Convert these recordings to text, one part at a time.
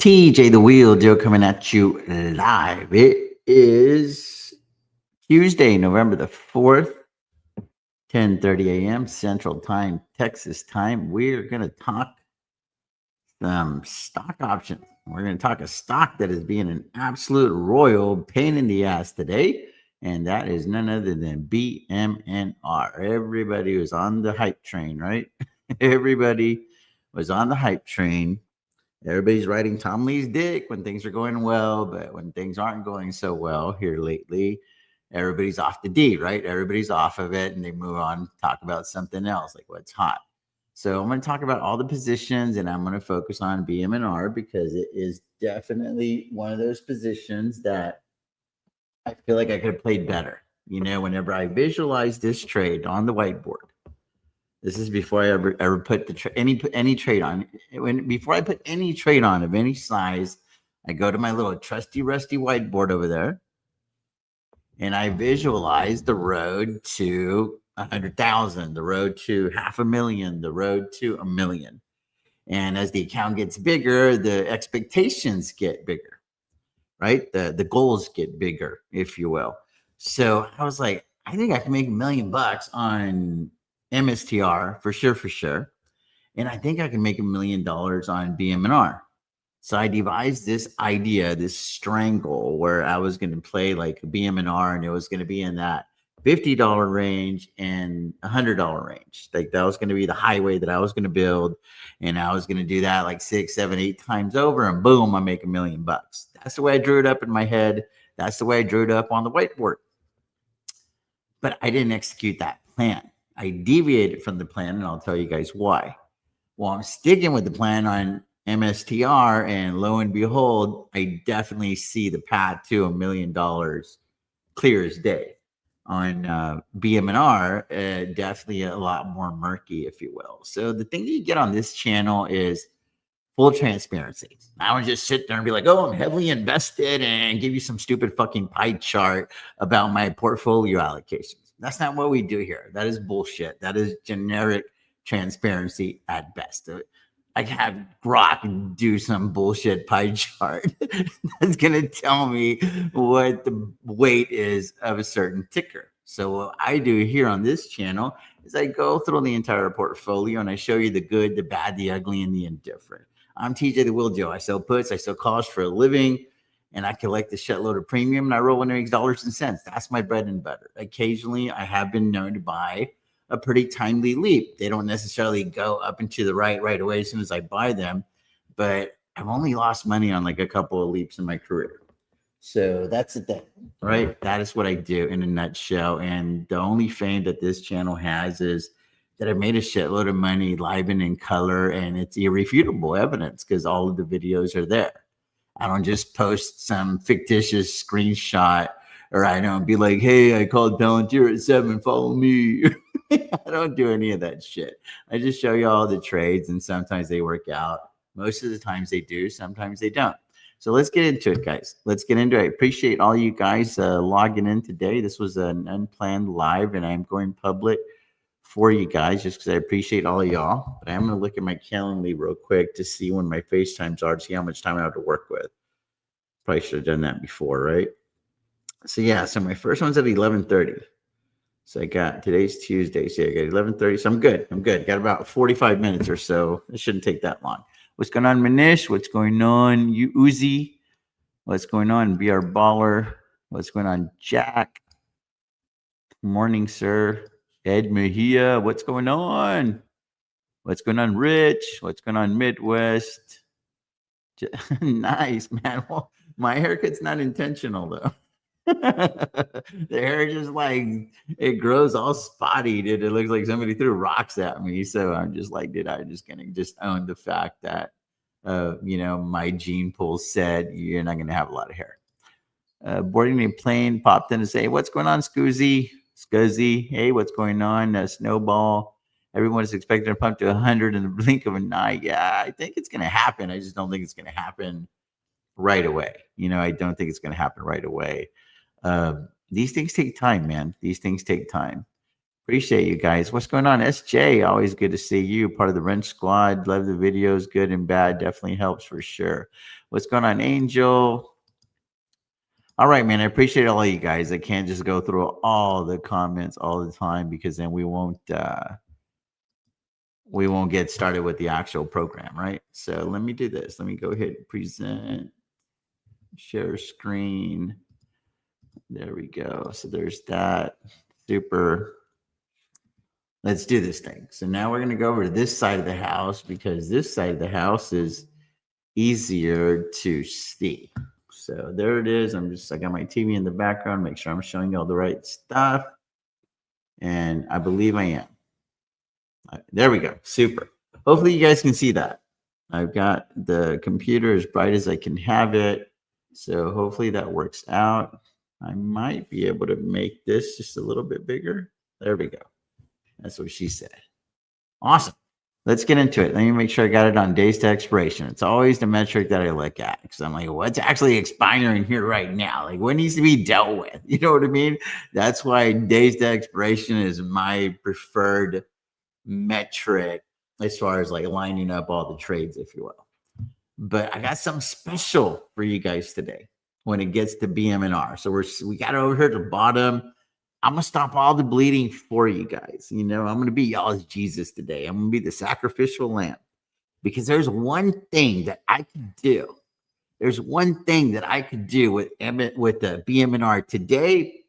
TJ the Wheel Deal coming at you live. It is Tuesday, November the 4th, 10:30 a.m. Central Time, Texas time. We're going to talk some stock options. We're going to talk a stock that is being an absolute royal pain in the ass today, and that is none other than Bmnr. Everybody was on the hype train, right? Everybody was on the hype train. Everybody's riding Tom Lee's dick when things are going well, but when things aren't going so well here lately, everybody's off the D, right? Everybody's off of it and they move on, talk about something else, like what's hot. So I'm going to talk about all the positions and I'm going to focus on BMNR because it is definitely one of those positions that I feel like I could have played better. Whenever I visualize this trade on the whiteboard, this is before I ever put the any trade on. Before I put any trade on of any size, I go to my little trusty rusty whiteboard over there, and I visualize the road to 100,000, the road to 500,000, the road to 1,000,000. And as the account gets bigger, the expectations get bigger, right? The goals get bigger, if you will. So I was like, I think I can make $1,000,000 on MSTR for sure. And I think I can make $1 million on BMNR. So I devised this idea, this strangle where I was going to play like BMNR and it was going to be in that $50 range and $100 range. Like that was going to be the highway that I was going to build. And I was going to do that like 6, 7, 8 times over and boom, I make $1 million. That's the way I drew it up in my head. That's the way I drew it up on the whiteboard. But I didn't execute that plan. I deviated from the plan, and I'll tell you guys why. Well, I'm sticking with the plan on MSTR, and lo and behold, I definitely see the path to $1 million clear as day. On BMNR, definitely a lot more murky, if you will. So the thing that you get on this channel is full transparency. I don't just sit there and be like, oh, I'm heavily invested and give you some stupid fucking pie chart about my portfolio allocations. That's not what we do here. That is bullshit. That is generic transparency at best. I have Grok do some bullshit pie chart that's going to tell me what the weight is of a certain ticker. So what I do here on this channel is I go through the entire portfolio and I show you the good, the bad, the ugly, and the indifferent. I'm TJ the Wheel Deal. I sell puts, I sell calls for a living, and I collect a shitload of premium, and I roll when it makes dollars and cents. That's my bread and butter. Occasionally, I have been known to buy a pretty timely leap. They don't necessarily go up and to the right away as soon as I buy them, but I've only lost money on like a couple of leaps in my career. So that's the thing, right? That is what I do in a nutshell. And the only fame that this channel has is that I've made a shitload of money live and in color, and it's irrefutable evidence because all of the videos are there. I don't just post some fictitious screenshot, or I don't be like, hey, I called Palantir at 7, follow me. I don't do any of that shit. I just show you all the trades, and sometimes they work out. Most of the times they do, sometimes they don't. So let's get into it, guys. Let's get into it. I appreciate all you guys logging in today. This was an unplanned live, and I'm going public for you guys just because I appreciate all of y'all. But I'm going to look at my Calendly real quick to see when my FaceTimes are, to see how much time I have to work with. Probably should have done that before, right? So yeah, so my first one's at 11:30. So I got, today's Tuesday, so I got 11:30. So I'm good. Got about 45 minutes or so. It shouldn't take that long. What's going on, Manish? What's going on, Uzi? What's going on, BR Baller? What's going on, Jack? Good morning, sir. Ed Mejia, what's going on? What's going on, Rich? What's going on, Midwest? Nice, man. Well, my haircut's not intentional, though. The hair just like, it grows all spotty, dude. It looks like somebody threw rocks at me. So I'm just like, dude, I'm just gonna just own the fact that my gene pool said you're not gonna have a lot of hair. Boarding a plane popped in to say, what's going on, Scuzzy? Hey, what's going on? Snowball. Everyone is expecting to pump to 100 in the blink of an eye. Yeah, I think it's going to happen. I just don't think it's going to happen right away. I don't think it's going to happen right away. These things take time, man. These things take time. Appreciate you guys. What's going on? SJ, always good to see you. Part of the Wrench Squad. Love the videos, good and bad. Definitely helps for sure. What's going on, Angel? All right, man. I appreciate all of you guys. I can't just go through all the comments all the time because then we won't get started with the actual program, right? So let me do this. Let me go ahead and present, share screen. There we go. So there's that. Super. Let's do this thing. So now we're going to go over to this side of the house because this side of the house is easier to see. So there it is. I got my TV in the background, make sure I'm showing you all the right stuff. And I believe I am. There we go. Super. Hopefully you guys can see that. I've got the computer as bright as I can have it. So hopefully that works out. I might be able to make this just a little bit bigger. There we go. That's what she said. Awesome. Let's get into it. Let me make sure I got it on days to expiration. It's always the metric that I look at because I'm like, what's actually expiring here right now? Like, what needs to be dealt with? You know what I mean? That's why days to expiration is my preferred metric as far as like lining up all the trades, if you will. But I got something special for you guys today when it gets to Bmnr. So we got it over here at the bottom. I'm going to stop all the bleeding for you guys. You know, I'm going to be y'all's Jesus today. I'm going to be the sacrificial lamb because there's one thing that I can do. There's one thing that I could do with the Bmnr today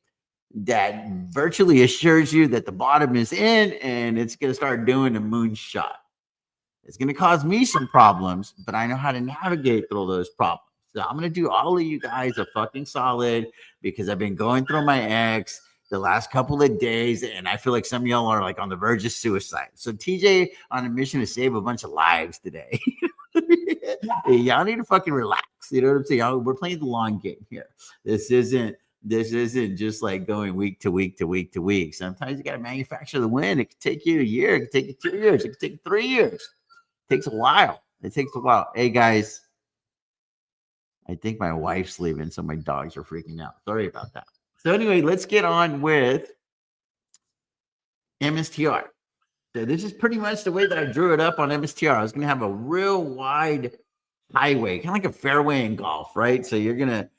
that virtually assures you that the bottom is in and it's going to start doing a moonshot. It's going to cause me some problems, but I know how to navigate through those problems. So I'm going to do all of you guys a fucking solid because I've been going through my ex the last couple of days, and I feel like some of y'all are like on the verge of suicide. So TJ on a mission to save a bunch of lives today. Y'all need to fucking relax. You know what I'm saying? We're playing the long game here. This isn't just like going week to week to week to week. Sometimes you got to manufacture the win. It could take you a year. It could take you 2 years. It could take 3 years. It takes a while. Hey, guys. I think my wife's leaving, so my dogs are freaking out. Sorry about that. So anyway, let's get on with MSTR. So this is pretty much the way that I drew it up on MSTR. I was going to have a real wide highway, kind of like a fairway in golf, right? So you're gonna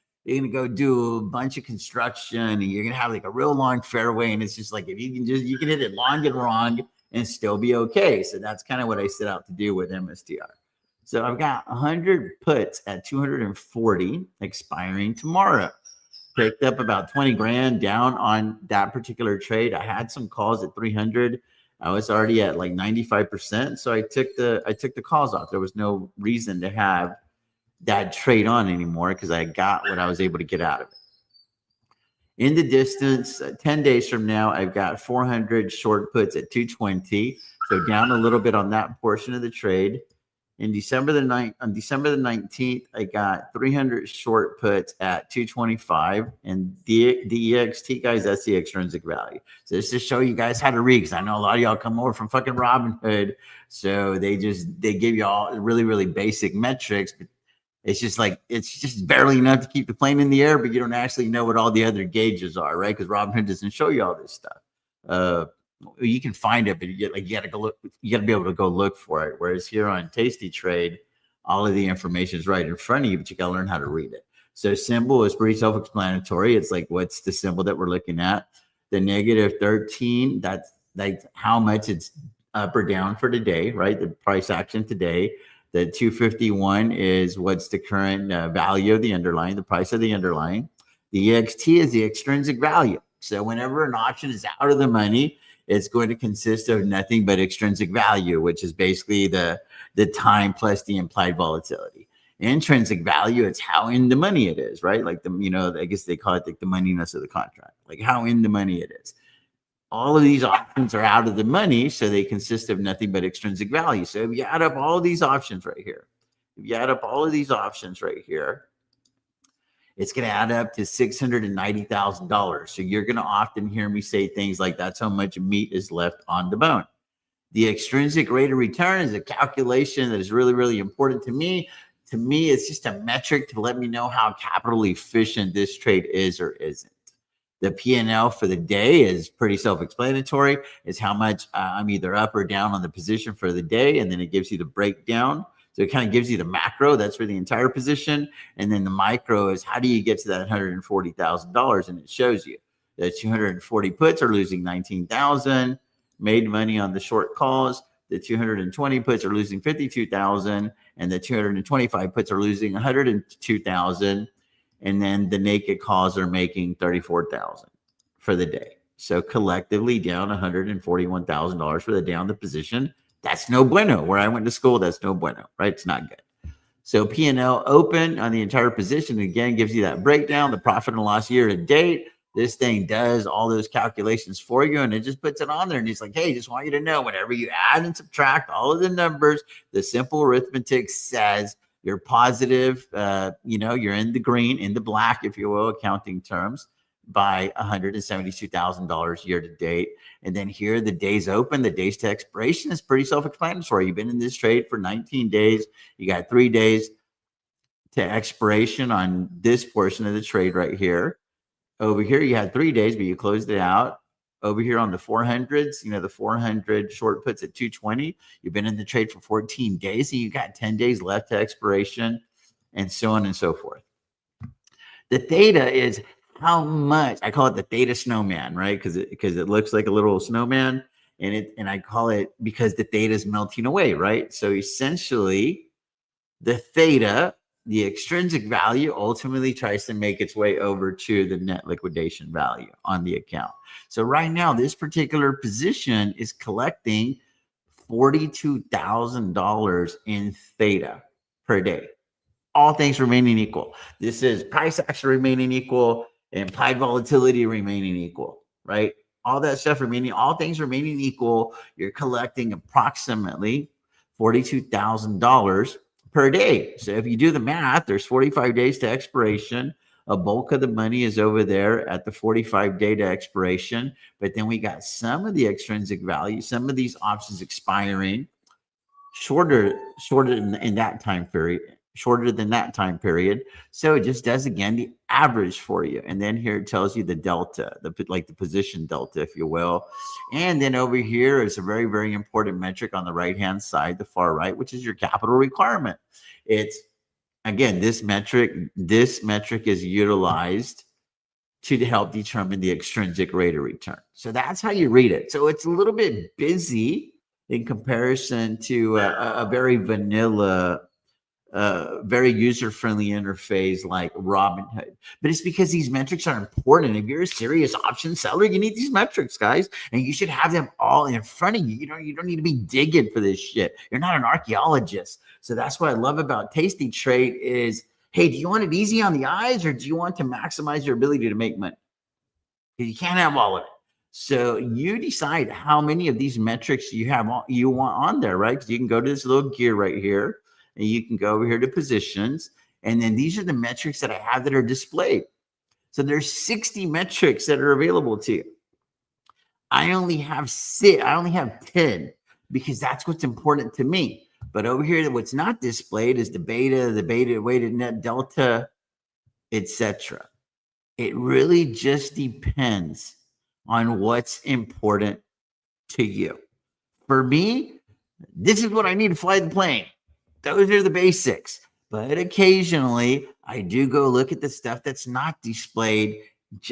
go do a bunch of construction, and you're gonna have like a real long fairway, and it's just like if you can hit it long and wrong and still be okay. So that's kind of what I set out to do with MSTR. So I've got 100 puts at 240 expiring tomorrow. Picked up about 20 grand down on that particular trade. I had some calls at 300. I was already at like 95%. So I took the calls off. There was no reason to have that trade on anymore because I got what I was able to get out of it. In the distance, 10 days from now, I've got 400 short puts at 220. So down a little bit on that portion of the trade. On December the 19th, I got 300 short puts at 225. And the EXT, guys, that's the extrinsic value. So this is to show you guys how to read, because I know a lot of y'all come over from fucking Robinhood. So they give you all really, really basic metrics. But it's just barely enough to keep the plane in the air, but you don't actually know what all the other gauges are, right? Because Robinhood doesn't show you all this stuff. You can find it, but you got to go look. You got to be able to go look for it. Whereas here on Tasty Trade, all of the information is right in front of you, but you got to learn how to read it. So symbol is pretty self-explanatory. It's like, what's the symbol that we're looking at? The negative 13, that's like how much it's up or down for today, right? The price action today. The 251 is what's the current value of the underlying, the price of the underlying. The EXT is the extrinsic value. So whenever an option is out of the money, it's going to consist of nothing but extrinsic value, which is basically the time plus the implied volatility. Intrinsic value, it's how in the money it is, right? Like I guess they call it like the moneyness of the contract, like how in the money it is. All of these options are out of the money, so they consist of nothing but extrinsic value. So if you add up all of these options right here, it's going to add up to $690,000. So you're going to often hear me say things like, that's how much meat is left on the bone. The extrinsic rate of return is a calculation that is really, really important to me. To me, it's just a metric to let me know how capital efficient this trade is or isn't. The P&L for the day is pretty self-explanatory. It's how much I'm either up or down on the position for the day, and then it gives you the breakdown. So it kind of gives you the macro, that's for the entire position. And then the micro is how do you get to that $140,000? And it shows you that 240 puts are losing 19,000, made money on the short calls. The 220 puts are losing 52,000, and the 225 puts are losing 102,000. And then the naked calls are making 34,000 for the day. So collectively down $141,000 for the day on the position. That's no bueno. Where I went to school, that's no bueno, right? It's not good. So P&L open on the entire position, again, gives you that breakdown, the profit and loss year to date. This thing does all those calculations for you, and it just puts it on there. And it's like, hey, just want you to know, whenever you add and subtract all of the numbers, the simple arithmetic says you're positive, you're in the green, in the black, if you will, accounting terms, by $172,000 year to date. And then here, the days open, the days to expiration is pretty self-explanatory. You've been in this trade for 19 days. You got 3 days to expiration on this portion of the trade right here. Over here, you had 3 days, but you closed it out. Over here on the 400s, the 400 short puts at 220. You've been in the trade for 14 days, and you got 10 days left to expiration, and so on and so forth. The theta is how much, I call it the theta snowman, right? Because it looks like a little snowman, and I call it because the theta is melting away, right? So essentially, the theta, the extrinsic value, ultimately tries to make its way over to the net liquidation value on the account. So right now, this particular position is collecting $42,000 in theta per day. All things remaining equal. This is price action remaining equal, implied volatility remaining equal, right? All that stuff remaining, all things remaining equal, you're collecting approximately $42,000 per day. So if you do the math, there's 45 days to expiration. A bulk of the money is over there at the 45 day to expiration. But then we got some of the extrinsic value, some of these options expiring shorter in that time period, shorter than that time period. So it just does, again, the average for you. And then here it tells you the delta, the position delta, if you will. And then over here is a very, very important metric on the right-hand side, the far right, which is your capital requirement. It's, again, this metric is utilized to help determine the extrinsic rate of return. So that's how you read it. So it's a little bit busy in comparison to a very vanilla, very user-friendly interface like Robinhood. But it's because these metrics are important. If you're a serious option seller, you need these metrics, guys, and you should have them all in front of you. You don't need to be digging for this shit. You're not an archaeologist. So that's what I love about Tasty Trade is, hey, do you want it easy on the eyes, or do you want to maximize your ability to make money? Because you can't have all of it. So you decide how many of these metrics you want on there, right? Because you can go to this little gear right here, and you can go over here to positions, and then these are the metrics that I have that are displayed. So there's 60 metrics that are available to you. I only have 10 because that's what's important to me. But over here, what's not displayed is the beta weighted net delta, etc. It really just depends on what's important to you. For me, this is what I need to fly the plane. Those are the basics. But occasionally, I do go look at the stuff that's not displayed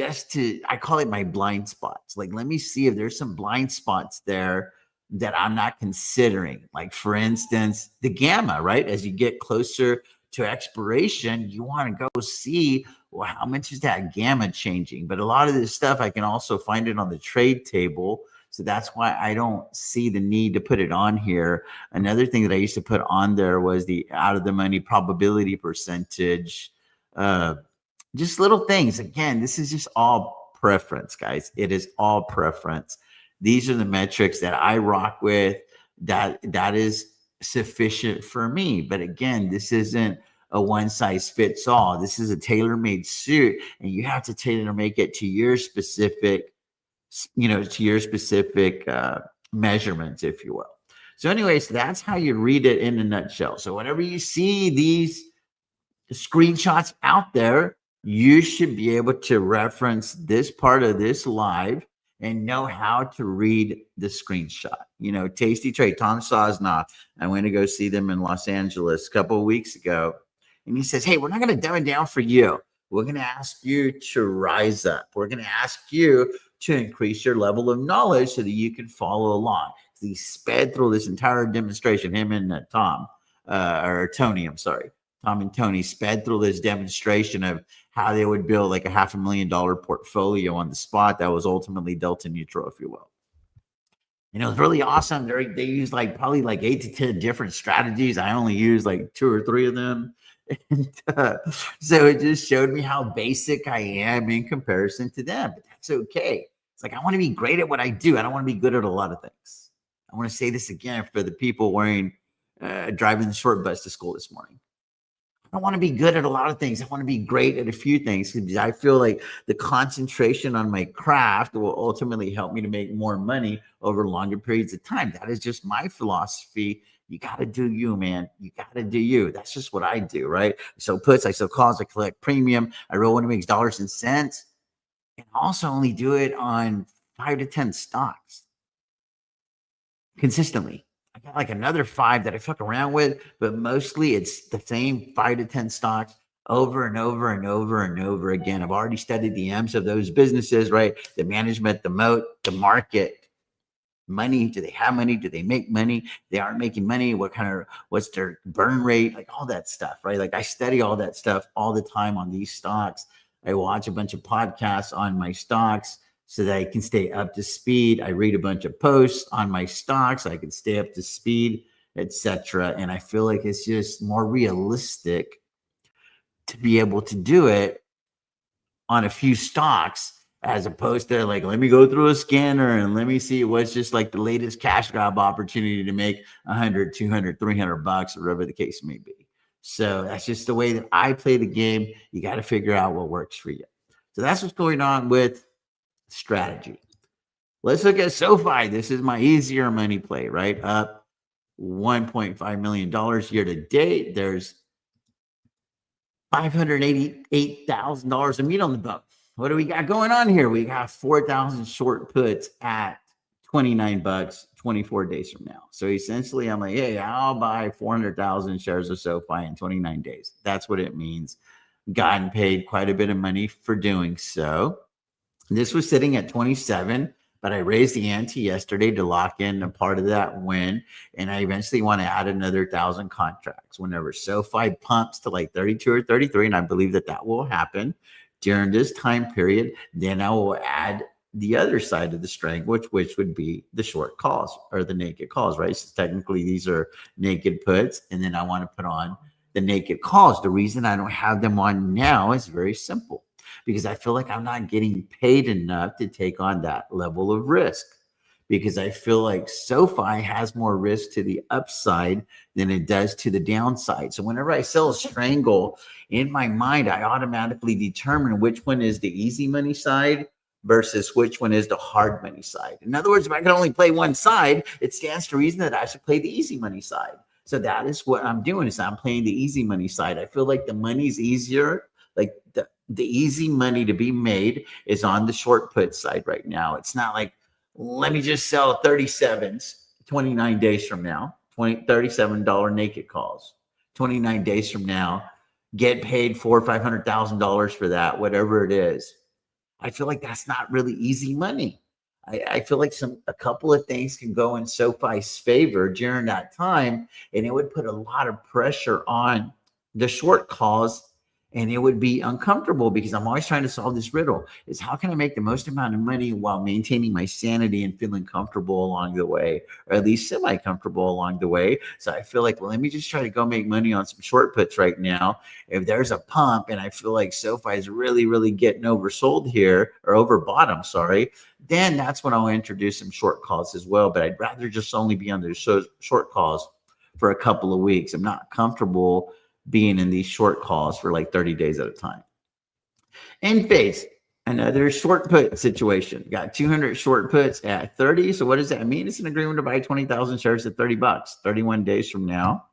I call it my blind spots. Like, let me see if there's some blind spots there that I'm not considering. Like, for instance, the gamma, right? As you get closer to expiration, you want to go see, well, how much is that gamma changing? But a lot of this stuff, I can also find it on the trade table. So that's why I don't see the need to put it on here. Another thing that I used to put on there was the out of the money probability percentage. Just little things. Again, this is just all preference, guys. It is all preference. These are the metrics that I rock with. That is sufficient for me. But again, this isn't a one size fits all. This is a tailor-made suit, and you have to tailor make it to your specific, measurements, if you will. So anyways, that's how you read it in a nutshell. So whenever you see these screenshots out there, you should be able to reference this part of this live and know how to read the screenshot. Tasty Trade, Tom Sosnoff, I went to go see them in Los Angeles a couple of weeks ago. And he says, hey, we're not going to dumb it down for you. We're going to ask you to rise up. We're going to ask you to increase your level of knowledge so that you can follow along. So he sped through this entire demonstration, him and Tony, I'm sorry. Tom and Tony sped through this demonstration of how they would build like a $500,000 portfolio on the spot that was ultimately delta neutral, if you will. And it was really awesome. They used probably 8 to 10 different strategies. I only used 2 or 3 of them. And so it just showed me how basic I am in comparison to them. But that's okay. It's I want to be great at what I do. I don't want to be good at a lot of things. I want to say this again for the people driving the short bus to school this morning. I don't want to be good at a lot of things. I want to be great at a few things because I feel like the concentration on my craft will ultimately help me to make more money over longer periods of time. That is just my philosophy. You got to do you, man. You got to do you. That's just what I do, right? So puts, I sell calls, I collect premium. I roll when it makes dollars and cents. And also only do it on 5 to 10 stocks consistently. I got another 5 that I fuck around with, but mostly it's the same 5 to 10 stocks over and over and over and over again. I've already studied the M's of those businesses, right? The management, the moat, the market, money. Do they have money? Do they make money? They aren't making money. What's their burn rate? All that stuff, right? I study all that stuff all the time on these stocks. I watch a bunch of podcasts on my stocks so that I can stay up to speed. I read a bunch of posts on my stocks so I can stay up to speed, etc. And I feel like it's just more realistic to be able to do it on a few stocks as opposed to let me go through a scanner and let me see what's just the latest cash grab opportunity to make 100, 200, 300 bucks or whatever the case may be. So that's just the way that I play the game. You got to figure out what works for you. So that's what's going on with strategy. Let's look at SoFi. This is my easier money play, right? Up $1.5 million year to date. There's $588,000 of meat on the bone. What do we got going on here? We got 4,000 short puts at 29 bucks 24 days from now. So essentially I'm hey, I'll buy 400,000 shares of SoFi in 29 days. That's what it means. Gotten paid quite a bit of money for doing so. This was sitting at 27, but I raised the ante yesterday to lock in a part of that win. And I eventually want to add another 1,000 contracts. Whenever SoFi pumps to 32 or 33, and I believe that will happen during this time period, then I will add the other side of the string, which would be the short calls or the naked calls, right? So technically these are naked puts. And then I want to put on the naked calls. The reason I don't have them on now is very simple. Because I feel like I'm not getting paid enough to take on that level of risk. Because I feel like SoFi has more risk to the upside than it does to the downside. So whenever I sell a strangle, in my mind, I automatically determine which one is the easy money side versus which one is the hard money side. In other words, if I can only play one side, it stands to reason that I should play the easy money side. So that is what I'm doing, is I'm playing the easy money side. I feel like the money's easier. The easy money to be made is on the short put side right now. It's not let me just sell 37s 29 days from now, $37 naked calls, 29 days from now, get paid $400,000 or $500,000 for that, whatever it is. I feel like that's not really easy money. I feel like a couple of things can go in SoFi's favor during that time, and it would put a lot of pressure on the short calls. And it would be uncomfortable because I'm always trying to solve this riddle, is how can I make the most amount of money while maintaining my sanity and feeling comfortable along the way, or at least semi-comfortable along the way. So I feel like, let me just try to go make money on some short puts right now. If there's a pump and I feel like SoFi is really, really getting oversold here, or overbought, I'm sorry, then that's when I'll introduce some short calls as well. But I'd rather just only be on those short calls for a couple of weeks. I'm not comfortable being in these short calls for 30 days at a time. Enphase, another short put situation. Got 200 short puts at 30. So what does that mean? It's an agreement to buy 20,000 shares at 30 bucks, 31 days from now.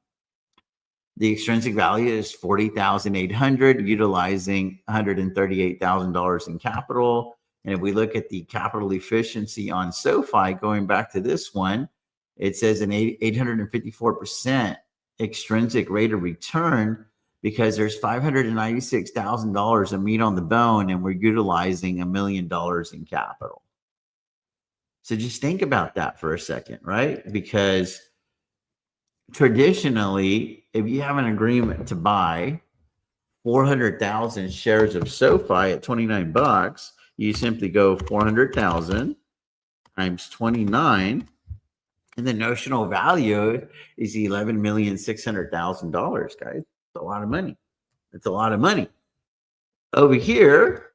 The extrinsic value is 40,800, utilizing $138,000 in capital. And if we look at the capital efficiency on SoFi, going back to this one, it says an 854% extrinsic rate of return because there's $596,000 of meat on the bone, and we're utilizing $1 million in capital. So just think about that for a second, right? Because traditionally, if you have an agreement to buy 400,000 shares of SoFi at $29, you simply go 400,000 times 29, and the notional value is $11,600,000, guys. It's a lot of money. It's a lot of money. Over here,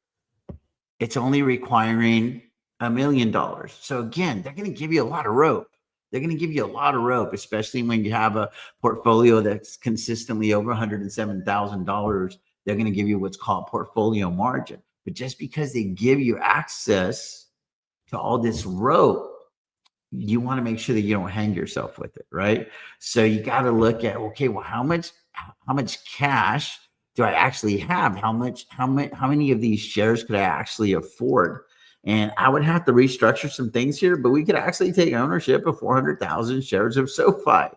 it's only requiring $1 million. So again, they're going to give you a lot of rope. They're going to give you a lot of rope, especially when you have a portfolio that's consistently over $107,000. They're going to give you what's called portfolio margin. But just because they give you access to all this rope, you want to make sure that you don't hang yourself with it, right? So you got to look at, okay, well, how much cash do I actually have? How many of these shares could I actually afford? And I would have to restructure some things here, but we could actually take ownership of 400,000 shares of SoFi.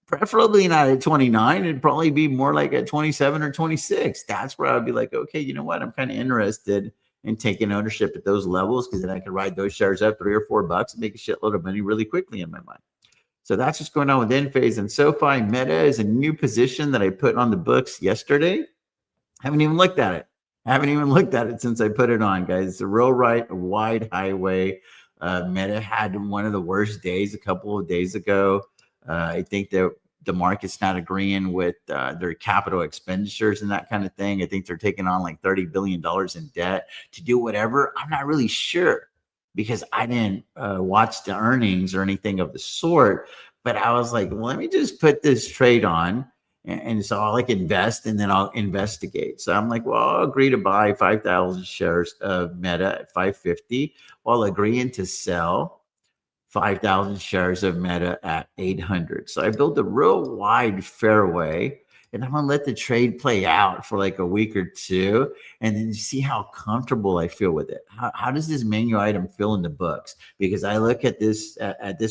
Preferably not at 29. It'd probably be more like at 27 or 26. That's where I'd be like, okay, you know what? I'm kind of interested in taking ownership at those levels, because then I could ride those shares up $3 or $4 and make a shitload of money really quickly in my mind. So that's what's going on with Enphase and SoFi. Meta is a new position that I put on the books yesterday. Haven't even looked at it. Since I put it on, guys. It's a real wide highway. Meta had one of the worst days a couple of days ago. I think that the market's not agreeing with their capital expenditures and that kind of thing. I think they're taking on like $30 billion in debt to do whatever. I'm not really sure, because I didn't watch the earnings or anything of the sort. But I was like, well, let me just put this trade on. And so I'll invest, and then I'll investigate. So I'm like, well, I'll agree to buy 5,000 shares of Meta at $550 while agreeing to sell 5,000 shares of Meta at $800. So I built a real wide fairway, and I'm going to let the trade play out for like a week or two, and then see how comfortable I feel with it. How does this menu item feel in the books? Because I look at this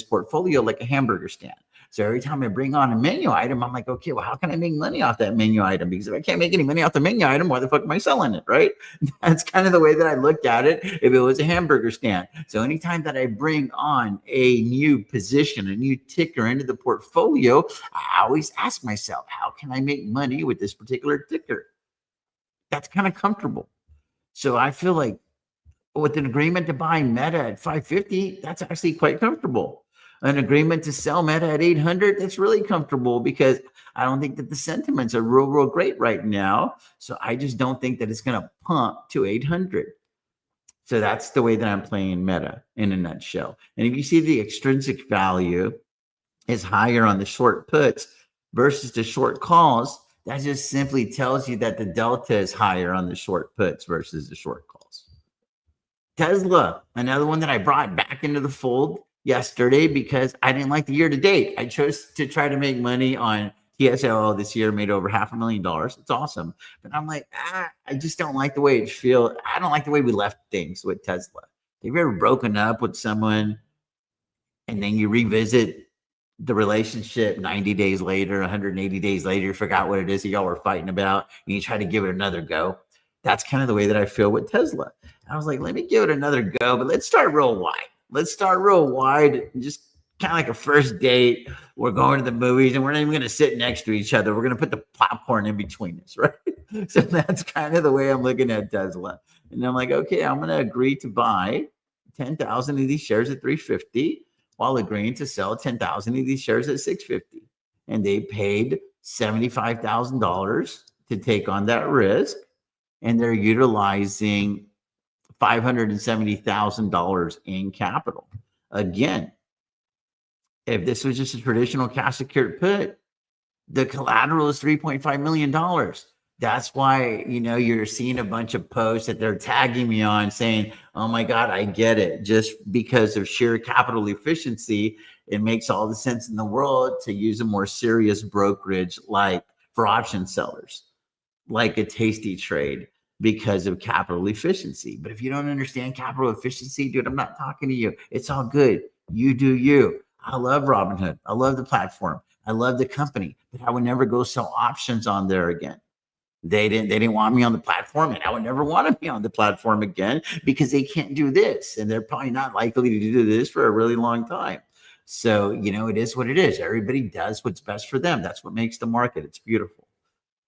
portfolio like a hamburger stand. So every time I bring on a menu item, I'm like, okay, well, how can I make money off that menu item? Because if I can't make any money off the menu item, why the fuck am I selling it, right? That's kind of the way that I looked at it if it was a hamburger stand. So anytime that I bring on a new position, a new ticker into the portfolio, I always ask myself, how can I make money with this particular ticker? That's kind of comfortable. So I feel like with an agreement to buy Meta at $550, that's actually quite comfortable. An agreement to sell Meta at $800, that's really comfortable, because I don't think that the sentiments are real great right now. So I just don't think that it's going to pump to $800. So that's the way that I'm playing Meta in a nutshell. And if you see the extrinsic value is higher on the short puts versus the short calls, that just simply tells you that the delta is higher on the short puts versus the short calls. Tesla, another one that I brought back into the fold yesterday because I didn't like the year to date. I chose to try to make money on TSLO this year, made over $500,000. It's awesome. But I'm like, I just don't like the way it feels. I don't like the way we left things with Tesla. Have you ever broken up with someone and then you revisit the relationship 90 days later, 180 days later, you forgot what it is that y'all were fighting about, and you try to give it another go? That's kind of the way that I feel with Tesla. I was like, let me give it another go, but let's start real wide. Just kind of like a first date. We're going to the movies, and we're not even going to sit next to each other. We're going to put the popcorn in between us, right? So that's kind of the way I'm looking at Tesla. And I'm like, okay, I'm going to agree to buy 10,000 of these shares at $350 while agreeing to sell 10,000 of these shares at $650. And they paid $75,000 to take on that risk. And they're utilizing $570,000 in capital. Again, if this was just a traditional cash secured put, the collateral is $3.5 million. That's why, you're seeing a bunch of posts that they're tagging me on saying, oh my God, I get it. Just because of sheer capital efficiency, it makes all the sense in the world to use a more serious brokerage like for option sellers, like a Tasty Trade, because of capital efficiency. But if you don't understand capital efficiency, dude, I'm not talking to you. It's all good. You do you. I love Robinhood. I love the platform. I love the company, but I would never go sell options on there again. They didn't want me on the platform, and I would never want to be on the platform again because they can't do this, and they're probably not likely to do this for a really long time. So, it is what it is. Everybody does what's best for them. That's what makes the market. It's beautiful.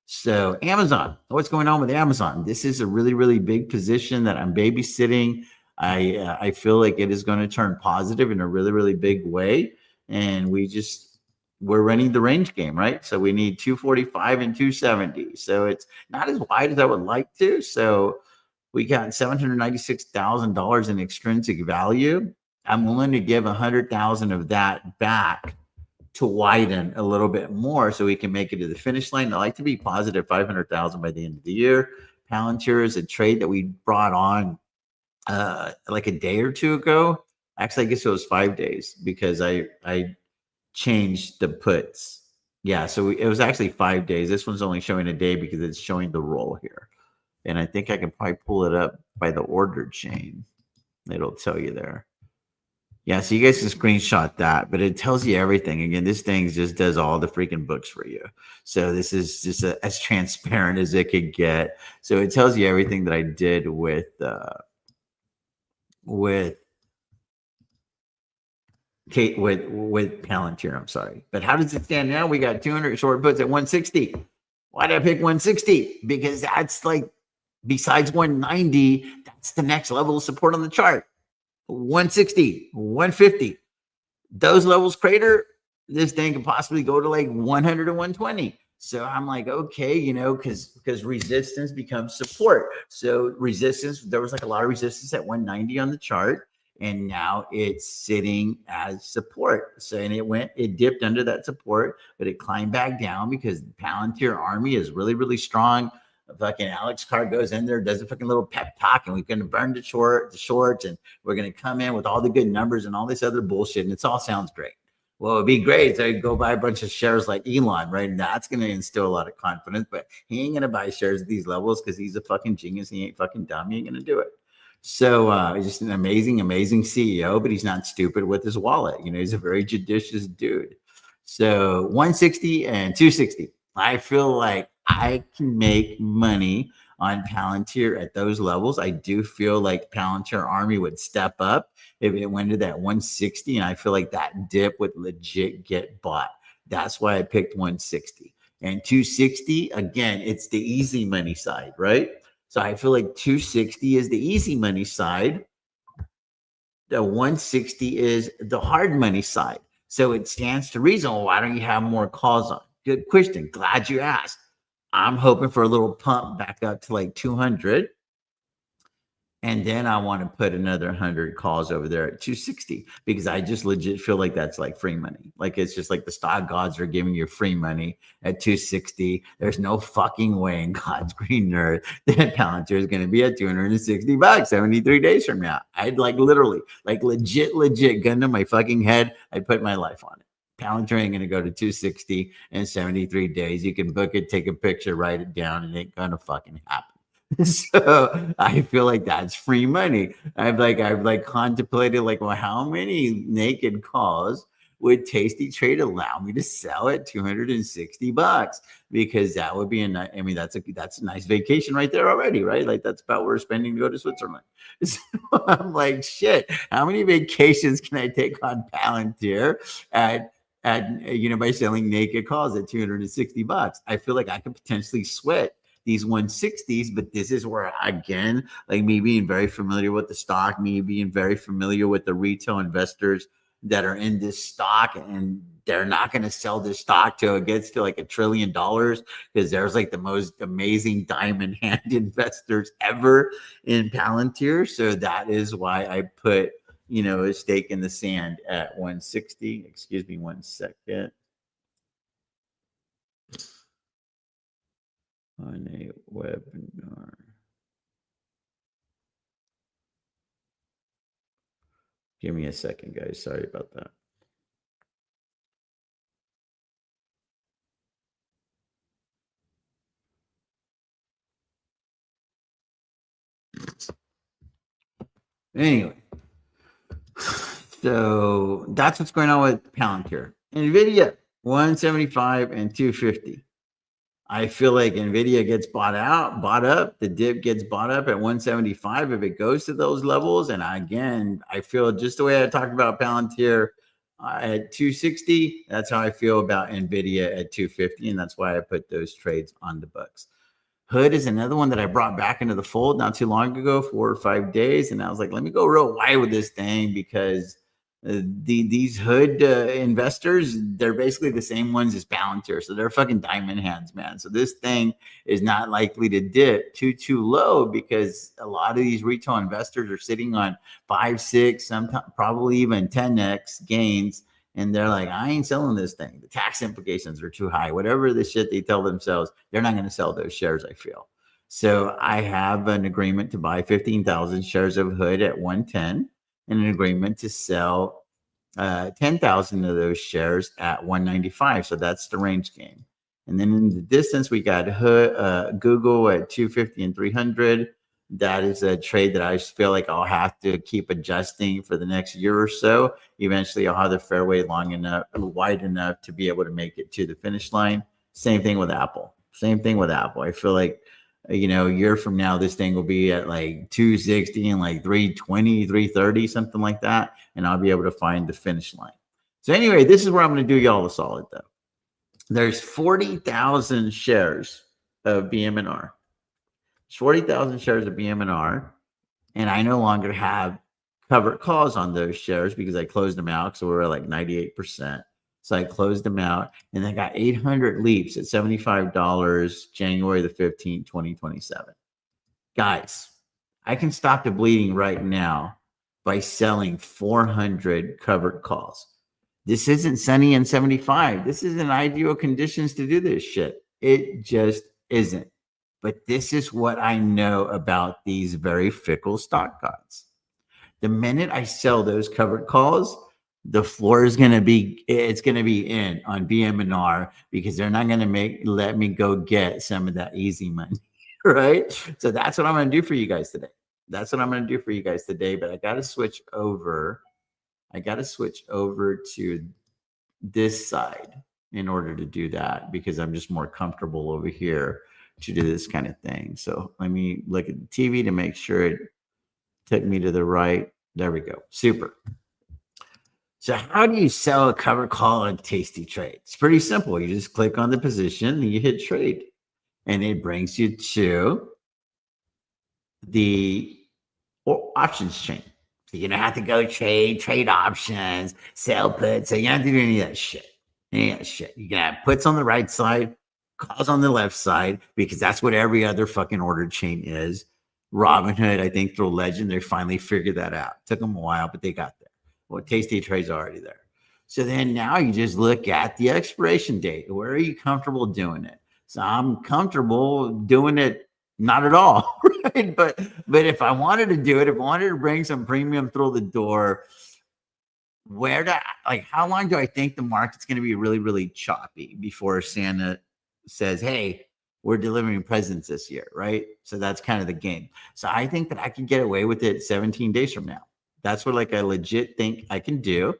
So Amazon, what's going on with Amazon? This is a really, really big position that I'm babysitting. I feel like it is going to turn positive in a really, really big way, and we're running the range game, right? So we need 245 and 270. So it's not as wide as I would like to. So we got $796,000 in extrinsic value. I'm willing to give 100,000 of that back to widen a little bit more so we can make it to the finish line. I like to be positive 500,000 by the end of the year. Palantir is a trade that we brought on like a day or two ago. Actually, I guess it was 5 days because I changed the puts. Yeah, so it was actually 5 days. This one's only showing a day because it's showing the roll here. And I think I can probably pull it up by the order chain. It'll tell you there. Yeah, so you guys can screenshot that, but it tells you everything. Again, this thing just does all the freaking books for you. So this is just as transparent as it could get. So it tells you everything that I did with Kate with Palantir. I'm sorry, but how does it stand now? We got 200 short puts at 160. Why did I pick 160? Because that's like besides 190, that's the next level of support on the chart. 160, 150. Those levels crater, this thing could possibly go to like 100 or 120. So I'm like, okay, because resistance becomes support. So resistance, there was like a lot of resistance at 190 on the chart, and now it's sitting as support. So and it dipped under that support, but it climbed back down because the Palantir army is really, really strong. Fucking Alex Carr goes in there, does a fucking little pep talk, and we're going to burn the shorts, and we're going to come in with all the good numbers and all this other bullshit, and it all sounds great. Well, it'd be great to go buy a bunch of shares like Elon, right? And that's going to instill a lot of confidence, but he ain't going to buy shares at these levels because he's a fucking genius. He ain't fucking dumb. He ain't going to do it. So he's just an amazing, amazing CEO, but he's not stupid with his wallet. He's a very judicious dude. So 160 and 260. I feel like I can make money on Palantir at those levels. I do feel like Palantir Army would step up if it went to that 160, and I feel like that dip would legit get bought. That's why I picked 160. And 260, again, it's the easy money side, right? So I feel like 260 is the easy money side. The 160 is the hard money side. So it stands to reason. Well, why don't you have more calls on? Good question. Glad you asked. I'm hoping for a little pump back up to like 200. And then I want to put another 100 calls over there at 260 because I just legit feel like that's like free money. Like it's just like the stock gods are giving you free money at 260. There's no fucking way in God's green earth that Palantir is going to be at 260 bucks 73 days from now. I'd like literally, like legit gun to my fucking head. I'd put my life on it. Palantir ain't going to go to 260 in 73 days. You can book it, take a picture, write it down, and it ain't going to fucking happen. So I feel like that's free money. I've contemplated like, well, how many naked calls would Tasty Trade allow me to sell at 260 bucks? Because that would be that's a nice vacation right there already, right? Like that's about what we're spending to go to Switzerland. So I'm like, shit, how many vacations can I take on Palantir by selling naked calls at 260 bucks? I feel like I could potentially sweat these 160s, but this is where again, like me being very familiar with the stock, me being very familiar with the retail investors that are in this stock, and they're not going to sell this stock till it gets to like $1 trillion because there's like the most amazing diamond hand investors ever in Palantir. So that is why I put a stake in the sand at 160. Excuse me 1 second. On a webinar. Give me a second, guys. Sorry about that. Anyway, so that's what's going on with Palantir. NVIDIA, 175 and 250. I feel like NVIDIA gets bought up. The dip gets bought up at 175 if it goes to those levels. And I feel just the way I talked about Palantir at 260. That's how I feel about NVIDIA at 250. And that's why I put those trades on the books. Hood is another one that I brought back into the fold not too long ago, 4 or 5 days. And I was like, let me go real wide with this thing because these Hood investors, they're basically the same ones as Palantir. So they're fucking diamond hands, man. So this thing is not likely to dip too low because a lot of these retail investors are sitting on 5, 6, sometimes probably even 10x gains. And they're like, I ain't selling this thing. The tax implications are too high. Whatever the shit they tell themselves, they're not going to sell those shares, I feel. So I have an agreement to buy 15,000 shares of Hood at 110 and an agreement to sell 10,000 of those shares at 195. So that's the range game. And then in the distance, we got Google at 250 and 300. That is a trade that I feel like I'll have to keep adjusting for the next year or so. Eventually, I'll have the fairway wide enough to be able to make it to the finish line. Same thing with Apple. I feel like, a year from now, this thing will be at like 260 and like 320, 330, something like that. And I'll be able to find the finish line. So anyway, this is where I'm going to do y'all a solid though. There's 40,000 shares of Bmnr. 40,000 shares of Bmnr, and I no longer have covered calls on those shares because I closed them out. So we're at like 98%. So I closed them out, and I got 800 leaps at $75 January the 15th, 2027. Guys, I can stop the bleeding right now by selling 400 covered calls. This isn't sunny and 75. This isn't ideal conditions to do this shit. It just isn't. But this is what I know about these very fickle stock gods. The minute I sell those covered calls, the floor is going to be, it's going to be in on Bmnr because they're not going to let me go get some of that easy money, right? So that's what I'm going to do for you guys today. But I got to switch over. To this side in order to do that because I'm just more comfortable over here to do this kind of thing. So let me look at the TV to make sure it took me to the right. There we go. Super. So how do you sell a covered call on Tasty Trade? It's pretty simple. You just click on the position and you hit trade, and it brings you to the options chain. So you don't have to go trade options, sell puts. So you don't have to do any of that shit. You can have puts on the right side, calls on the left side, because that's what every other fucking order chain is. Robinhood, I think through Legend, they finally figured that out. Took them a while, but they got there. Well, Tasty Trade's already there. So then now you just look at the expiration date. Where are you comfortable doing it? So I'm comfortable doing it not at all, right? But if I wanted to do it, if I wanted to bring some premium through the door, how long do I think the market's going to be really, really choppy before Santa says, hey, we're delivering presents this year, right? So that's kind of the game. So I think that I can get away with it 17 days from now. That's what I legit think I can do.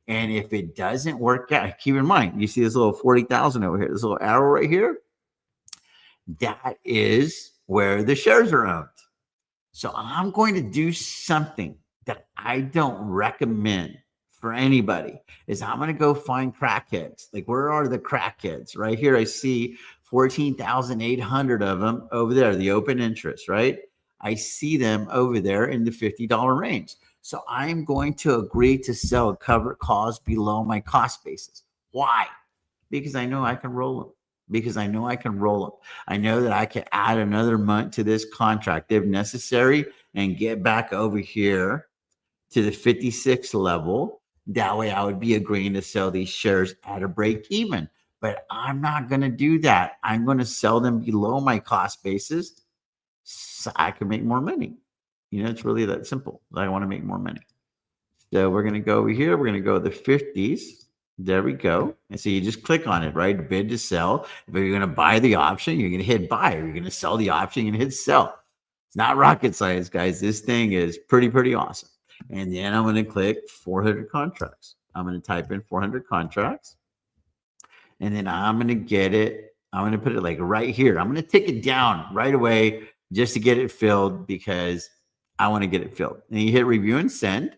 And if it doesn't work out, keep in mind, you see this little 40,000 over here, this little arrow right here. That is where the shares are owned. So I'm going to do something that I don't recommend for anybody. Is I'm going to go find crackheads. Like, where are the crackheads? Right here, I see 14,800 of them over there, the open interest, right? I see them over there in the $50 range. So I'm going to agree to sell covered calls below my cost basis. Why? Because I know I can roll them. I know that I can add another month to this contract if necessary and get back over here to the 56 level. That way I would be agreeing to sell these shares at a break even. But I'm not going to do that. I'm going to sell them below my cost basis so I can make more money. It's really that simple. I want to make more money. So we're going to go over here. We're going to go to the 50s. There we go. And so you just click on it, right? Bid to sell. If you're going to buy the option, you're going to hit buy. Or you're going to sell the option, you're going to hit sell. not rocket science, guys. This thing is pretty awesome. And then I'm going to click 400 contracts. I'm going to type in 400 contracts. And then I'm going to get it. I'm going to put it like right here. I'm going to take it down right away just to get it filled because I want to get it filled. And you hit review and send.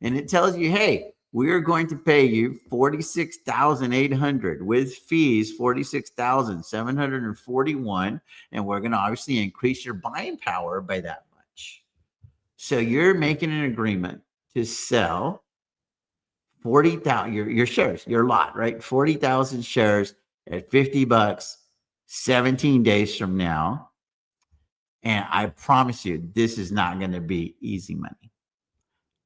And it tells you, hey, we are going to pay you $46,800 with fees, $46,741. And we're going to obviously increase your buying power by that much. So you're making an agreement to sell 40,000 your shares, your lot, right? 40,000 shares at $50, 17 days from now. And I promise you, this is not going to be easy money.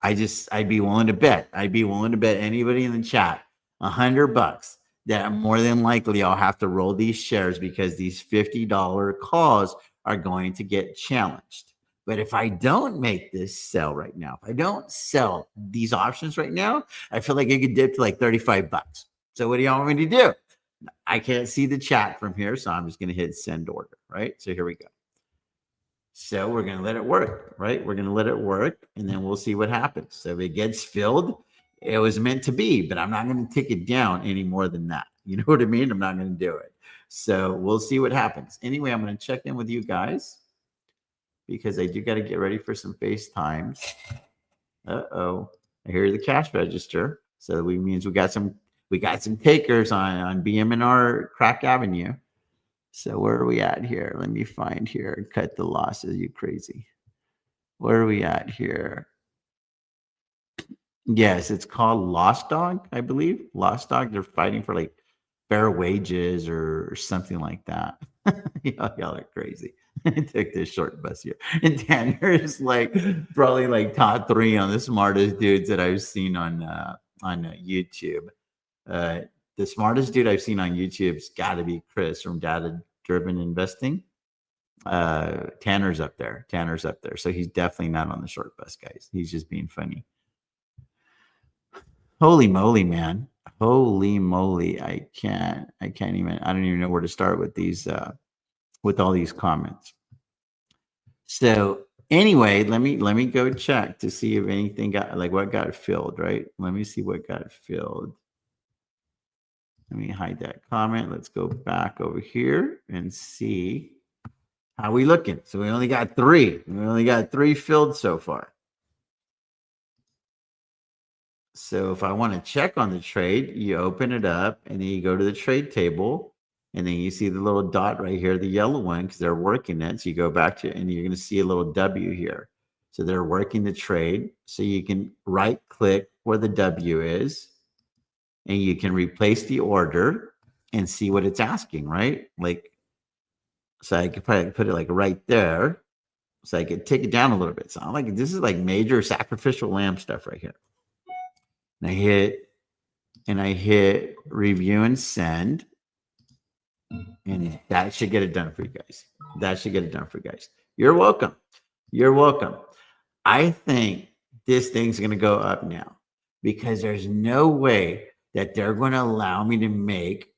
I'd be willing to bet. I'd be willing to bet anybody in the chat $100 that more than likely I'll have to roll these shares because these $50 calls are going to get challenged. But if I don't make this sell right now, if I don't sell these options right now, I feel like it could dip to like $35. So what do y'all want me to do? I can't see the chat from here, so I'm just going to hit send order, right? So here we go. So we're going to let it work, right? We're going to let it work, and then we'll see what happens. So if it gets filled, it was meant to be, but I'm not going to take it down any more than that. You know what I mean? I'm not going to do it. So we'll see what happens. Anyway, I'm going to check in with you guys because I do got to get ready for some FaceTimes. Uh-oh. I hear the cash register. So we means we got some takers on Bmnr Crack Avenue. So where are we at here? Let me find here. Cut the losses, you crazy. Where are we at here? Yes, it's called Lost Dog, I believe. Lost Dog. They're fighting for like fair wages or something like that. Y'all are crazy. I took this short bus here. And Tanner is like probably like top 3 on the smartest dudes that I've seen on YouTube. The smartest dude I've seen on YouTube's got to be Chris from Data Driven Investing. Tanner's up there. So he's definitely not on the short bus, guys. He's just being funny. Holy moly, man. Holy moly. I don't even know where to start with these, with all these comments. So anyway, let me go check to see if anything got, like what got filled, right? Let me see what got filled. Let me hide that comment. Let's go back over here and see how we looking. So we only got 3. We only got 3 filled so far. So if I want to check on the trade, you open it up and then you go to the trade table and then you see the little dot right here, the yellow one, because they're working it. So you go back to it and you're going to see a little W here. So they're working the trade. So you can right click where the W is and you can replace the order and see what it's asking, right? Like, so I could probably put it like right there. So I could take it down a little bit. So I'm like, this is like major sacrificial lamb stuff right here. And I hit review and send. And that should get it done for you guys. You're welcome. I think this thing's going to go up now because there's no way that they're going to allow me to make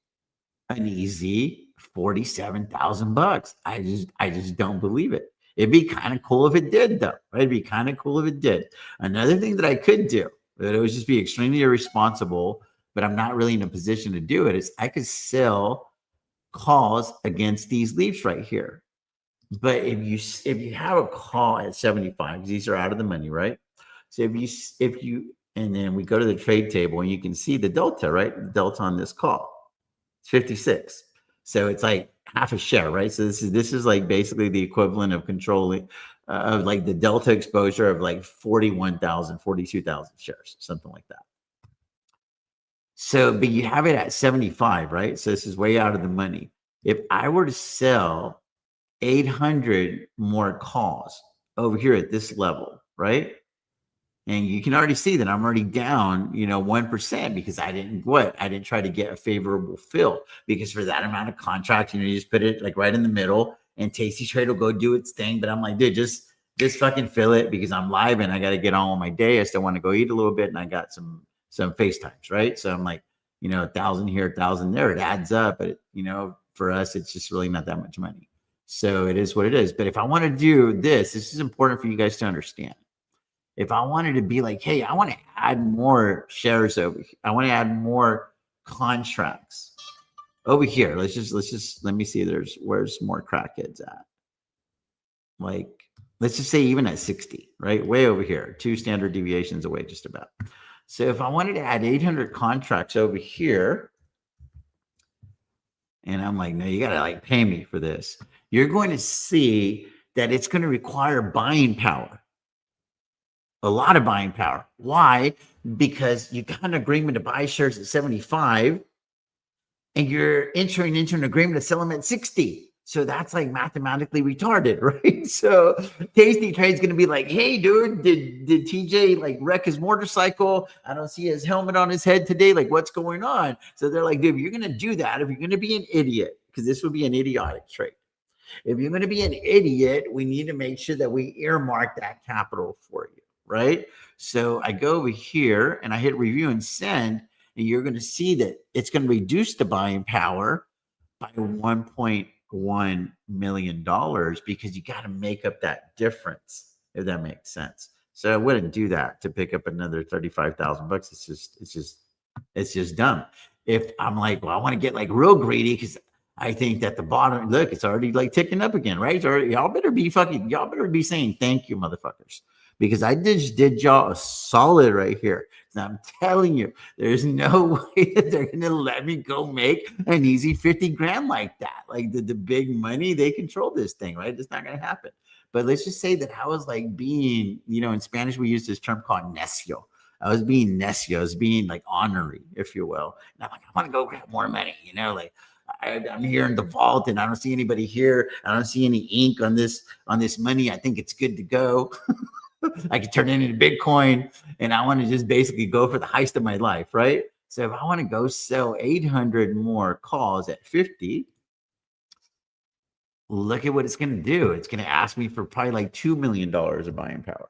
an easy $47,000. I just don't believe it. It'd be kind of cool if it did, though. Right? It'd be kind of cool if it did. Another thing that I could do, that it would just be extremely irresponsible, but I'm not really in a position to do it, is I could sell calls against these leaves right here. But if you have a call at 75, these are out of the money, right? So if you and then we go to the trade table and you can see the delta, right? The delta on this call. It's 56. So it's like half a share, right? So this is like basically the equivalent of controlling of like the delta exposure of like 41,000, 42,000 shares, something like that. So, but you have it at 75, right? So this is way out of the money. If I were to sell 800 more calls over here at this level, right? And you can already see that I'm already down, 1% because I didn't try to get a favorable fill, because for that amount of contract, you just put it like right in the middle and Tasty Trade will go do its thing. But I'm like, dude, just fucking fill it because I'm live and I got to get on with my day. I still want to go eat a little bit and I got some FaceTimes, right? So I'm like, 1,000 here, 1,000 there, it adds up. But, for us, it's just really not that much money. So it is what it is. But if I want to do this is important for you guys to understand. If I wanted to be like, hey, I want to add more shares over here. I want to add more contracts over here. Let me see. Where's more crackheads at? Like, let's just say even at 60, right? Way over here, 2 standard deviations away, just about. So if I wanted to add 800 contracts over here, and I'm like, no, you got to like pay me for this. You're going to see that it's going to require buying power, a lot of buying power. Why? Because you got an agreement to buy shares at 75 and you're entering into an agreement to sell them at 60. So that's like mathematically retarded, right? So Tasty Trade's going to be like, hey, dude, did TJ like wreck his motorcycle? I don't see his helmet on his head today. Like, what's going on? So they're like, dude, if you're going to do that, if you're going to be an idiot, because this would be an idiotic trade. If you're going to be an idiot, we need to make sure that we earmark that capital for you, right? So I go over here and I hit review and send, and you're going to see that it's going to reduce the buying power by $1.1 million because you got to make up that difference, if that makes sense. So I wouldn't do that to pick up another 35,000 bucks. It's just dumb. If I'm like, well, I want to get like real greedy because I think that the bottom, look, it's already like ticking up again, right? Y'all better be saying thank you, motherfuckers, because I just did y'all a solid right here. And I'm telling you, there's no way that they're going to let me go make an easy 50 grand like that. Like the big money, they control this thing, right? It's not going to happen. But let's just say that I was like being, in Spanish, we use this term called necio. I was being necio. I was being like ornery, if you will. And I'm like, I want to go grab more money, like, I'm here in the vault and I don't see anybody here. I don't see any ink on this money. I think it's good to go. I could turn it into Bitcoin and I want to just basically go for the heist of my life, right? So if I want to go sell 800 more calls at 50, look at what it's going to do. It's going to ask me for probably like $2 million of buying power.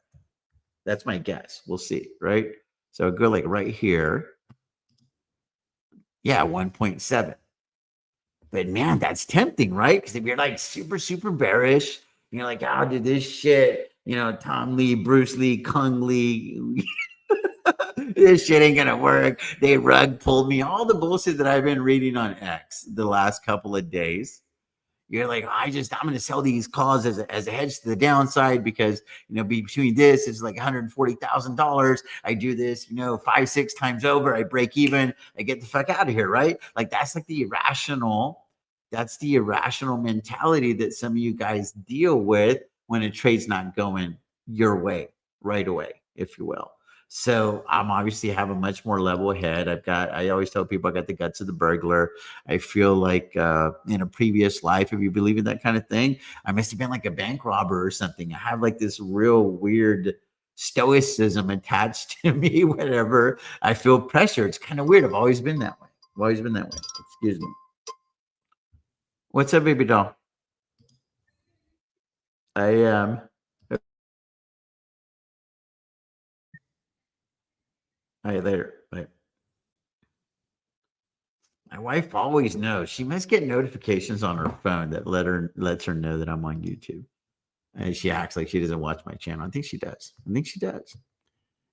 That's my guess. We'll see, right? So I'll go like right here. Yeah, 1.7. But man, that's tempting, right? Because if you're like super, super bearish, you're like, oh, dude, this shit, Tom Lee, Bruce Lee, Kung Lee, this shit ain't gonna work. They rug pulled me, all the bullshit that I've been reading on X the last couple of days. You're like, I'm going to sell these calls as a hedge to the downside because, between this is like $140,000. I do this, 5-6 times over. I break even. I get the fuck out of here, right? Like that's like the irrational mentality that some of you guys deal with when a trade's not going your way right away, if you will. So I'm obviously have a much more level head. I always tell people I got the guts of the burglar. I feel like in a previous life, if you believe in that kind of thing, I must have been like a bank robber or something. I have like this real weird stoicism attached to me whenever I feel pressure. It's kind of weird. I've always been that way. Excuse me. What's up, baby doll? I am. All right, later. Bye. My wife always knows. She must get notifications on her phone that lets her know that I'm on YouTube. And she acts like she doesn't watch my channel. I think she does.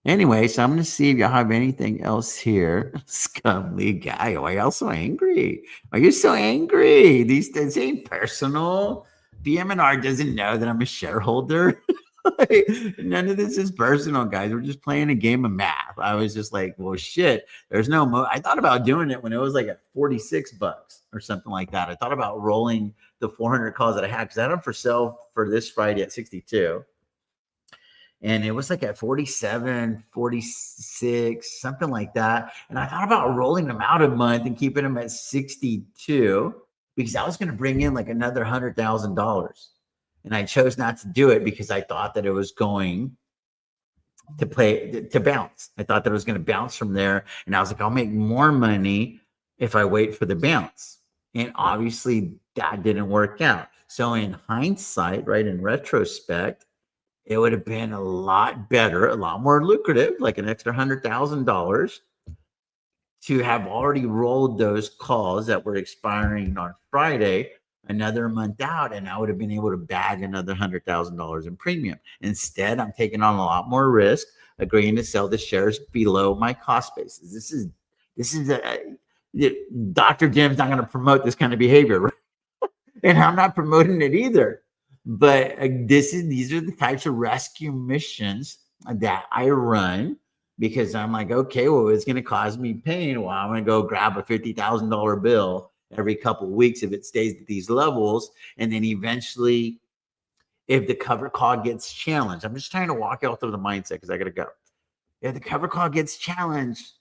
Anyway, so I'm going to see if y'all have anything else here. Scumly guy. Why y'all so angry? Why you so angry? This ain't personal. Bmnr doesn't know that I'm a shareholder. None of this is personal, guys. We're just playing a game of math. I was just like, well, shit. There's no I thought about doing it when it was like at 46 bucks or something like that. I thought about rolling the 400 calls that I had because I had them for sale for this Friday at 62. And it was like at 47, 46, something like that. And I thought about rolling them out a month and keeping them at 62 because I was going to bring in like another $100,000. And I chose not to do it because I thought that it was going to bounce. I thought that it was going to bounce from there. And I was like, I'll make more money if I wait for the bounce. And obviously that didn't work out. So in hindsight, right, in retrospect, it would have been a lot better, a lot more lucrative, like an extra $100,000 to have already rolled those calls that were expiring on Friday another month out, and I would have been able to bag another $100,000 in premium. Instead, I'm taking on a lot more risk, agreeing to sell the shares below my cost basis. This is Dr. Jim's not going to promote this kind of behavior, right? And I'm not promoting it either. But these are the types of rescue missions that I run because I'm like, okay, well, it's going to cause me pain. Well, I'm going to go grab a $50,000 bill every couple of weeks if it stays at these levels, and then eventually, if the cover call gets challenged, I'm just trying to walk out through the mindset because I got to go. If the cover call gets challenged,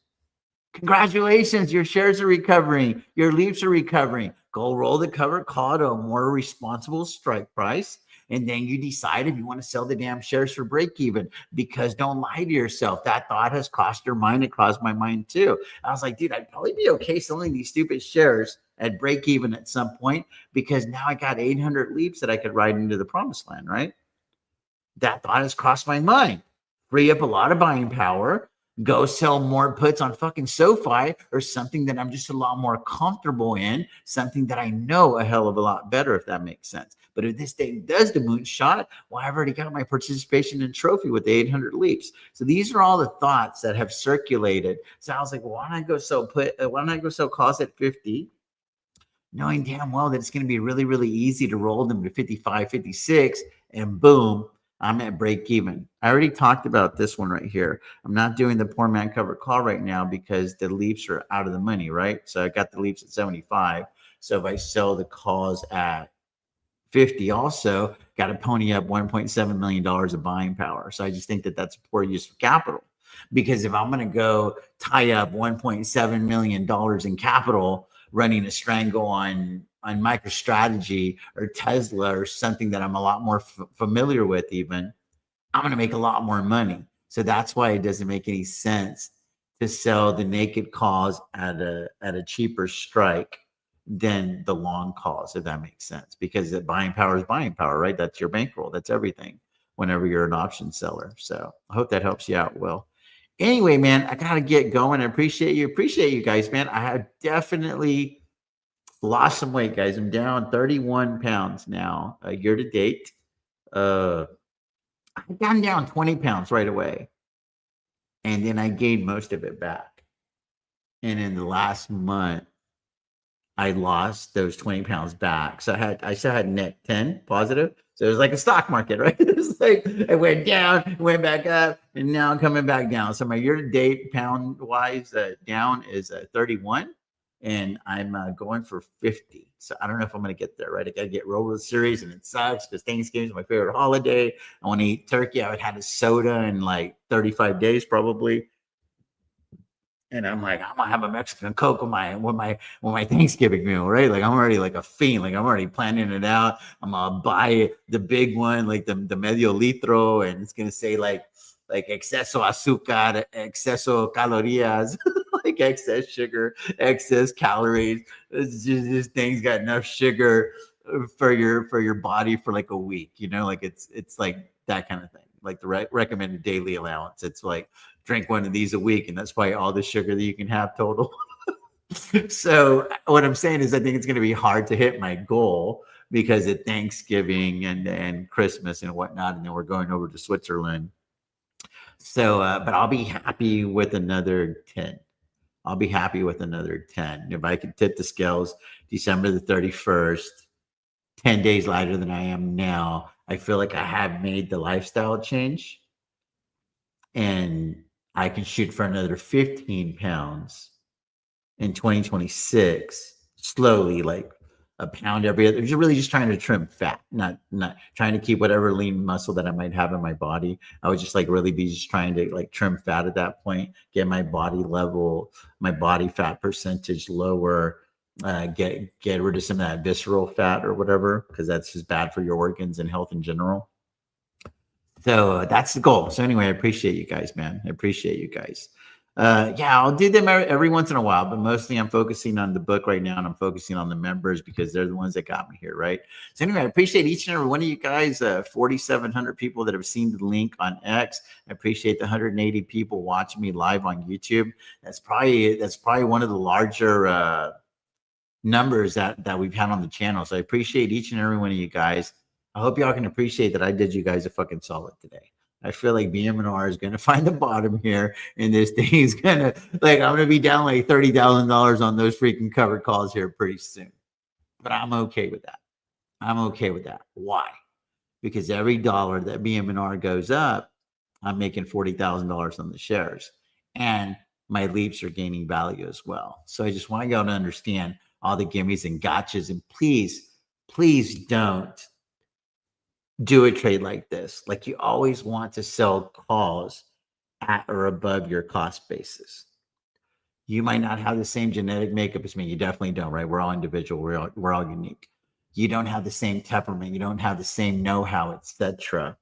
congratulations, your shares are recovering, your leaps are recovering. Go roll the cover call to a more responsible strike price. And then you decide if you want to sell the damn shares for break even, because don't lie to yourself. That thought has crossed your mind. It crossed my mind too. I was like, dude, I'd probably be okay selling these stupid shares at break even at some point, because now I got 800 leaps that I could ride into the promised land, right? That thought has crossed my mind. Free up a lot of buying power, go sell more puts on fucking SoFi or something that I'm just a lot more comfortable in, something that I know a hell of a lot better, if that makes sense. But if this thing does the moonshot, well, I've already got my participation in trophy with the 800 leaps. So these are all the thoughts that have circulated. So I was like, well, why don't I go sell why don't I go sell calls at 50? Knowing damn well that it's going to be really, really easy to roll them to 55, 56, and boom, I'm at break even. I already talked about this one right here. I'm not doing the poor man cover call right now because the leaps are out of the money, right? So I got the leaps at 75. So if I sell the calls at 50, also got to pony up $1.7 million of buying power. So I just think that that's a poor use of capital, because if I'm going to go tie up $1.7 million in capital running a strangle on Microstrategy or Tesla or something that I'm a lot more familiar with, even, I'm going to make a lot more money. So that's why it doesn't make any sense to sell the naked calls at a cheaper strike than the long calls, if that makes sense, because the buying power is buying power, right? That's your bankroll. That's everything whenever you're an option seller. So I hope that helps you out, Will. Anyway, man, I got to get going. I appreciate you guys, man. I have definitely lost some weight, guys. I'm down 31 pounds now, year to date. I've gone down 20 pounds right away, and then I gained most of it back. And in the last month, I lost those 20 pounds back. So I still had net 10 positive. So it was like a stock market, right? It's like it went down, went back up, and now I'm coming back down. So my year-to-date pound wise down is 31, and I'm going for 50. So I don't know if I'm going to get there, right? I got to get World Series, and it sucks because Thanksgiving is my favorite holiday. I want to eat turkey. I haven't had a soda in like 35 days probably. And I'm like, I'm gonna have a Mexican Coke with my Thanksgiving meal, right? Like I'm already like a fiend, like I'm already planning it out. I'm gonna buy the big one, like the medio litro, and it's gonna say like exceso azúcar, exceso calorías, like excess sugar, excess calories. It's just, this thing's got enough sugar for your body for like a week, like it's like that kind of thing, like the recommended daily allowance. It's like drink one of these a week, and that's probably all the sugar that you can have total. So what I'm saying is I think it's going to be hard to hit my goal because of Thanksgiving and Christmas and whatnot, and then we're going over to Switzerland. So but I'll be happy with another 10. I'll be happy with another 10 if I can tip the scales December the 31st, 10 days lighter than I am now. I feel like I have made the lifestyle change, and I can shoot for another 15 pounds in 2026, slowly, like a pound every other. You're really just trying to trim fat, not trying to keep whatever lean muscle that I might have in my body. I would just like really be just trying to like trim fat at that point, get my body level, my body fat percentage lower, get rid of some of that visceral fat or whatever, because that's just bad for your organs and health in general. So that's the goal. So anyway, I appreciate you guys, man. I appreciate you guys. Yeah, I'll do them every once in a while, but mostly I'm focusing on the book right now, and I'm focusing on the members because they're the ones that got me here, right? So anyway, I appreciate each and every one of you guys, 4,700 people that have seen the link on X. I appreciate the 180 people watching me live on YouTube. That's probably one of the larger numbers that we've had on the channel. So I appreciate each and every one of you guys. I hope y'all can appreciate that I did you guys a fucking solid today. I feel like Bmnr is going to find the bottom here, and this thing is going to, like, I'm going to be down like $30,000 on those freaking covered calls here pretty soon. But I'm okay with that. I'm okay with that. Why? Because every dollar that Bmnr goes up, I'm making $40,000 on the shares, and my leaps are gaining value as well. So I just want y'all to understand all the gimmies and gotchas, and please don't do a trade like this. Like, you always want to sell calls at or above your cost basis. You might not have the same genetic makeup as me. You definitely don't, right? We're all individual. We're all unique. You don't have the same temperament. You don't have the same know-how, etc.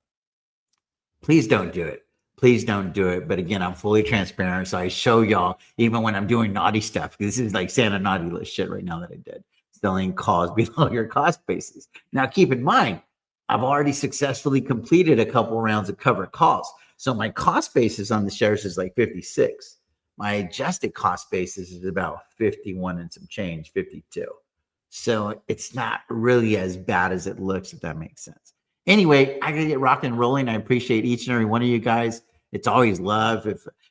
Please don't do it. Please don't do it. But again, I'm fully transparent. So I show y'all, even when I'm doing naughty stuff, this is like Santa naughty list shit right now that I did. Selling calls below your cost basis. Now, keep in mind, I've already successfully completed a couple rounds of covered calls. So my cost basis on the shares is like 56. My adjusted cost basis is about 51 and some change, 52. So it's not really as bad as it looks, if that makes sense. Anyway, I gotta get rocking and rolling. I appreciate each and every one of you guys. It's always love.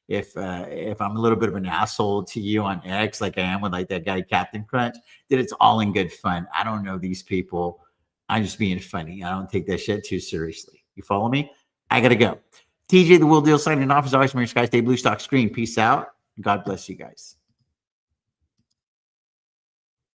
If I'm a little bit of an asshole to you on X, like I am with like that guy Captain Crunch, then it's all in good fun. I don't know these people. I'm just being funny. I don't take that shit too seriously. You follow me? I gotta go. TJ the Wheel Deal signing off. As always, from your Sky Stay Blue Stock Screen. Peace out. God bless you guys.